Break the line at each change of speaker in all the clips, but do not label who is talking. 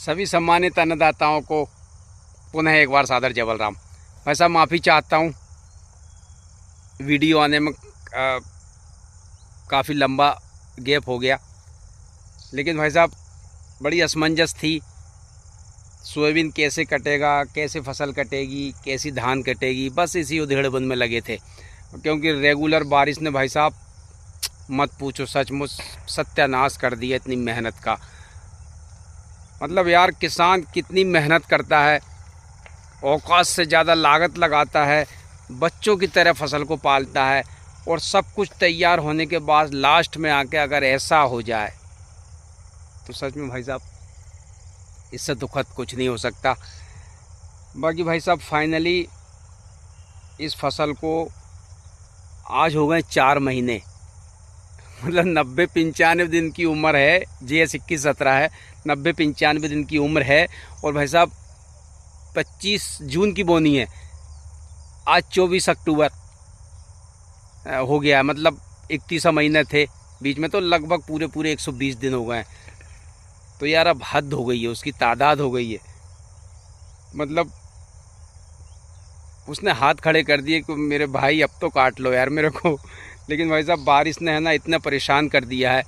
सभी सम्मानित अन्नदाताओं को पुनः एक बार सादर जय बलराम। भाई साहब माफ़ी चाहता हूँ, वीडियो आने में काफ़ी लंबा गैप हो गया, लेकिन भाई साहब बड़ी असमंजस थी। सोयाबीन कैसे कटेगा, कैसे फसल कटेगी, कैसी धान कटेगी, बस इसी उधेड़-बुन में लगे थे। क्योंकि रेगुलर बारिश ने भाई साहब मत पूछो, सचमुच सत्यानाश कर दिया इतनी मेहनत का। मतलब यार, किसान कितनी मेहनत करता है, औकात से ज़्यादा लागत लगाता है, बच्चों की तरह फसल को पालता है, और सब कुछ तैयार होने के बाद लास्ट में आके अगर ऐसा हो जाए तो सच में भाई साहब इससे दुखद कुछ नहीं हो सकता। बाकी भाई साहब फाइनली इस फसल को आज हो गए 4 महीने, मतलब 90-95 दिन की उम्र है। GS 21-17 है, 90-95 दिन की उम्र है। और भाई साहब 25 जून की बोनी है, आज 24 अक्टूबर हो गया है। मतलब 31 महीने थे बीच में, तो लगभग पूरे 120 दिन हो गए हैं। तो यार अब हद हो गई है, उसकी तादाद हो गई है। मतलब उसने हाथ खड़े कर दिए कि मेरे भाई अब तो काट लो यार मेरे को। लेकिन भाई साहब बारिश ने है ना इतना परेशान कर दिया है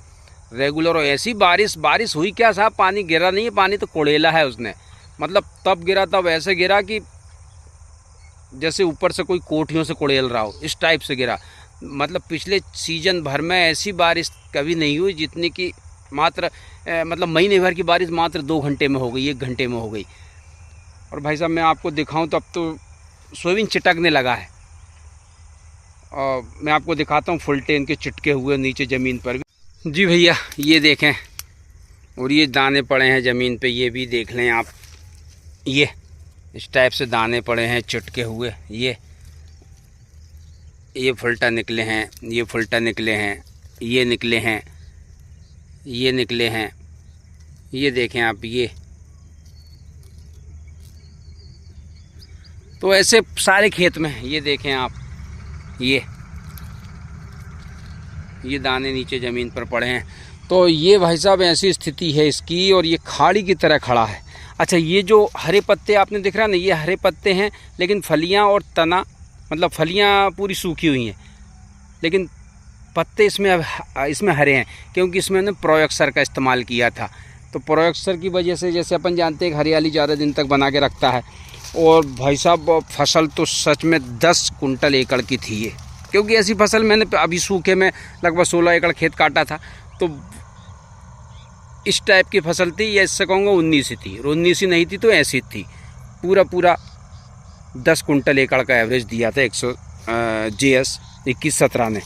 रेगुलर। और ऐसी बारिश हुई क्या साहब, पानी गिरा नहीं है, पानी तो कोड़ेला है उसने। मतलब तब गिरा तब ऐसे गिरा कि जैसे ऊपर से कोई कोठियों से कोड़ेल रहा हो, इस टाइप से गिरा। मतलब पिछले सीजन भर में ऐसी बारिश कभी नहीं हुई जितनी कि मात्र मतलब महीने भर की बारिश मात्र 2 घंटे में हो गई, 1 घंटे में हो गई। और भाई साहब मैं आपको दिखाऊं तो अब तो सोयाबीन चिटकने लगा है। और मैं आपको दिखाता हूँ फुलटे इनके चिटके हुए नीचे ज़मीन पर भी। जी भैया ये देखें, और ये दाने पड़े हैं ज़मीन पे, ये भी देख लें आप। ये इस टाइप से दाने पड़े हैं चिटके हुए। ये फुलटा निकले हैं, ये फुलटा निकले हैं, ये निकले हैं, ये निकले हैं। ये देखें आप, ये तो ऐसे सारे खेत में ये देखें आप, ये दाने नीचे ज़मीन पर पड़े हैं। तो ये भाई साहब ऐसी स्थिति है इसकी, और ये खाड़ी की तरह खड़ा है। अच्छा, ये जो हरे पत्ते आपने दिख रहा ना, ये हरे पत्ते हैं, लेकिन फलियां और तना, मतलब फलियां पूरी सूखी हुई हैं, लेकिन पत्ते इसमें हरे हैं, क्योंकि इसमें हमने प्रोएक्सर का इस्तेमाल किया था। तो प्रोएक्सर की वजह से, जैसे अपन जानते हैं, हरियाली ज़्यादा दिन तक बना के रखता है। और भाई साहब फसल तो सच में 10 कुंटल एकड़ की थी ये, क्योंकि ऐसी फसल मैंने अभी सूखे में लगभग 16 एकड़ खेत काटा था। तो इस टाइप की फसल थी, या इससे कहूँगा 19 ही थी, और 19 ही नहीं थी तो ऐसी थी। पूरा 10 कुंटल एकड़ का एवरेज दिया था GS 21-17 ने।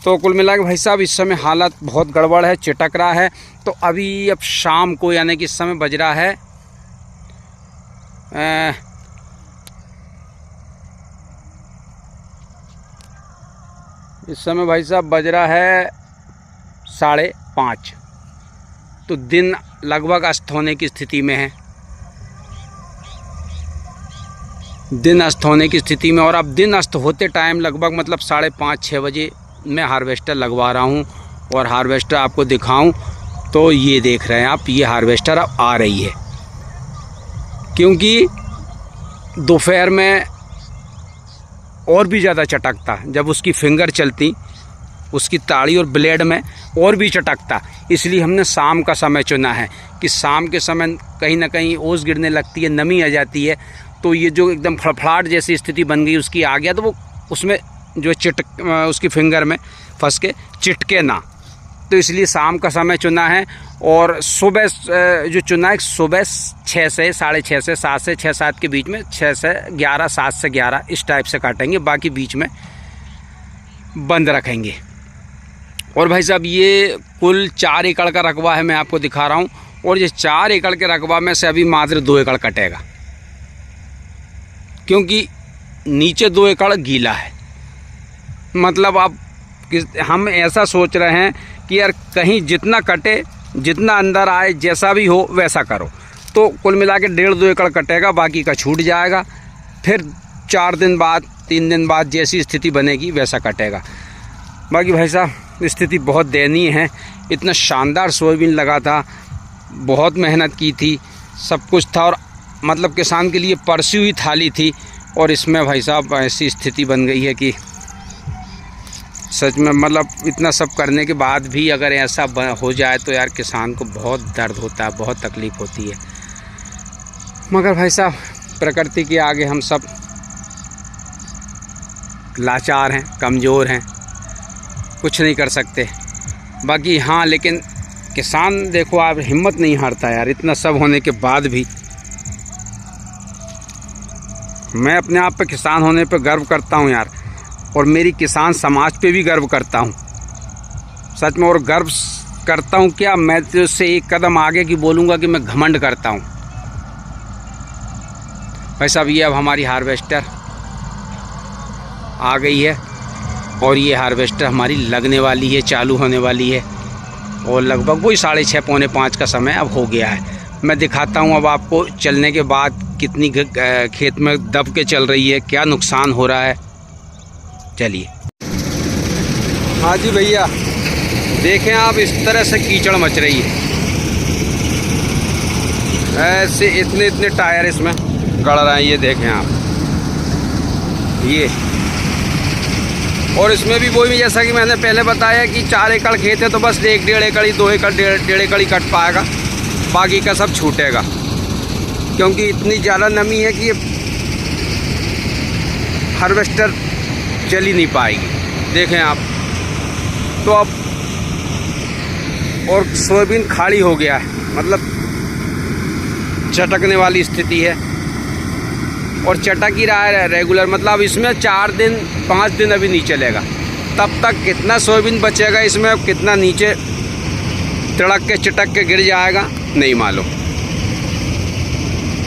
तो कुल मिला के भाई साहब इस समय हालत बहुत गड़बड़ है, चिटक रहा है। तो अभी अब शाम को, यानी कि इस समय बज रहा है इस समय भाई साहब बज रहा है 5:30। तो दिन लगभग अस्त होने की स्थिति में है, दिन अस्त होने की स्थिति में। और अब दिन अस्त होते टाइम लगभग मतलब 5:30-6 बजे मैं हार्वेस्टर लगवा रहा हूँ। और हार्वेस्टर आपको दिखाऊं तो ये देख रहे हैं आप, ये हार्वेस्टर अब आ रही है। क्योंकि दोपहर में और भी ज़्यादा चटकता, जब उसकी फिंगर चलती, उसकी ताड़ी और ब्लेड में और भी चटकता। इसलिए हमने शाम का समय चुना है कि शाम के समय कहीं ना कहीं ओस गिरने लगती है, नमी आ जाती है। तो ये जो एकदम फड़फड़ाहट जैसी स्थिति बन गई उसकी आ गया, तो वो उसमें जो उसकी फिंगर में फंस के चिटके ना। तो इसलिए शाम का समय चुना है। और सुबह जो चुना है, सुबह 6 से 6:30 से 7 से 6-7 के बीच में, 6 से 11, 7 से 11 इस टाइप से काटेंगे, बाकी बीच में बंद रखेंगे। और भाई साहब ये कुल 4 एकड़ का रकबा है, मैं आपको दिखा रहा हूँ। और ये 4 एकड़ के रकबा में से अभी मात्र 2 एकड़ कटेगा, क्योंकि नीचे 2 एकड़ गीला है। मतलब अब हम ऐसा सोच रहे हैं कि यार कहीं जितना कटे, जितना अंदर आए, जैसा भी हो वैसा करो। तो कुल मिला के 1.5-2 एकड़ कटेगा, बाकी का छूट जाएगा। फिर 4 दिन बाद, 3 दिन बाद जैसी स्थिति बनेगी वैसा कटेगा। बाकी भाई साहब स्थिति बहुत दयनीय है। इतना शानदार सोयाबीन लगा था, बहुत मेहनत की थी, सब कुछ था, और मतलब किसान के लिए परसी हुई थाली थी। और इसमें भाई साहब ऐसी स्थिति बन गई है कि सच में मतलब इतना सब करने के बाद भी अगर ऐसा हो जाए तो यार किसान को बहुत दर्द होता है, बहुत तकलीफ़ होती है। मगर भाई साहब प्रकृति के आगे हम सब लाचार हैं, कमज़ोर हैं, कुछ नहीं कर सकते। बाकी हाँ, लेकिन किसान देखो आप हिम्मत नहीं हारता यार, इतना सब होने के बाद भी। मैं अपने आप पे किसान होने पे गर्व करता हूँ यार, और मेरी किसान समाज पे भी गर्व करता हूँ सच में। और गर्व करता हूँ क्या, मैं तो उससे एक कदम आगे की बोलूँगा कि मैं घमंड करता हूँ भाई साहब। ये अब हमारी हार्वेस्टर आ गई है, और ये हार्वेस्टर हमारी लगने वाली है, चालू होने वाली है, और लगभग वही 4:30 पौने 5 का समय अब हो गया है। मैं दिखाता हूँ अब आपको चलने के बाद कितनी खेत में दब के चल रही है, क्या नुकसान हो रहा है। चलिए। हाँ जी भैया, देखें आप, इस तरह से कीचड़ मच रही है, ऐसे इतने इतने टायर इसमें गड़ रहे हैं, ये देखें आप ये। और इसमें भी वही, जैसा कि मैंने पहले बताया कि 4 एकड़ खेत है तो बस 1-1.5 एकड़ ही, 2 एकड़ 1.5 एकड़ ही कट पाएगा, बाकी का सब छूटेगा, क्योंकि इतनी ज़्यादा नमी है कि ये हार्वेस्टर चल ही नहीं पाएगी। देखें आप तो अब, और सोयाबीन खाली हो गया है, मतलब चटकने वाली स्थिति है, और चटक ही रहा है रेगुलर। मतलब इसमें 4 दिन 5 दिन अभी नहीं चलेगा, तब तक कितना सोयाबीन बचेगा इसमें, कितना नीचे तिड़क के चटक के गिर जाएगा नहीं मालूम।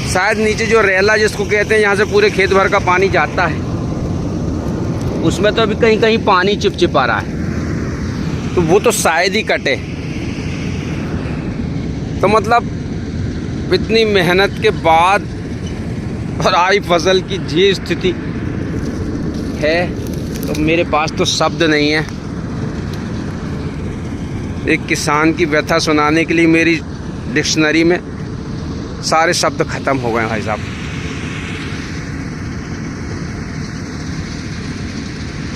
शायद नीचे जो रेला जिसको कहते हैं, यहाँ से पूरे खेत भर का पानी जाता है, उसमें तो अभी कहीं कहीं पानी चिपचिपा रहा है, तो वो तो शायद ही कटे। तो मतलब इतनी मेहनत के बाद और आई फसल की ये स्थिति है, तो मेरे पास तो शब्द नहीं है। एक किसान की व्यथा सुनाने के लिए मेरी डिक्शनरी में सारे शब्द ख़त्म हो गए भाई साहब।